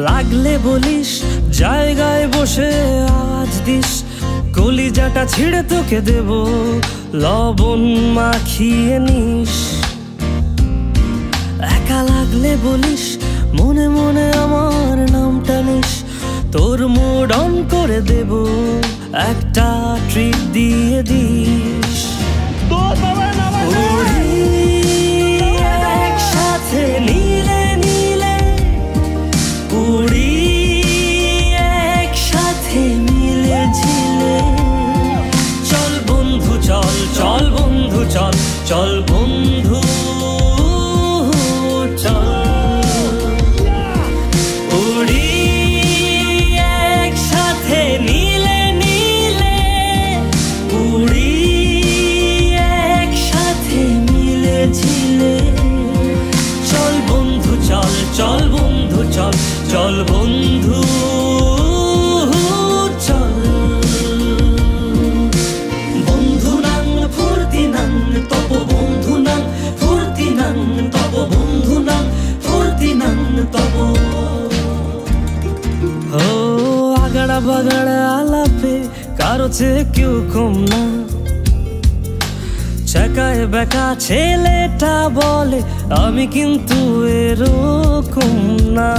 লাগলে বলিস জায়গায় বসে আওয়াজ দিস, কলিজাটা ছিঁড়ে তোকে দেব লবণ মাখিয়ে নিস। একা লাগলে বলিস মনে মনে আমার নামটা নিস, তোর মুড অন করে দেব একটা ট্রিট দিয়ে দিস। একসাথে নীলে নীলে উড়ি, একসাথে মিলে ঝিলে। চল বন্ধু চল, চল বন্ধু চল, চল বন্ধু চল। উড়ি একসাথে নীলে নীলে উড়ি, একসাথে মিলে ঝিলে। চল বন্ধু চল, চল বন্ধু চল, চল বন্ধু চল। বন্ধু নাং ফুর্তি নাং তব, বন্ধু নাং ফুর্তি নাং তব, বন্ধু নাং ফুর্তি নাং তব। ও আগাড়া বাগাড়া আলাপে কারো চেয়ে কেউ কম না, চাকায় বেকা ছেলেটা বলে আমি কিন্তু এরকম না।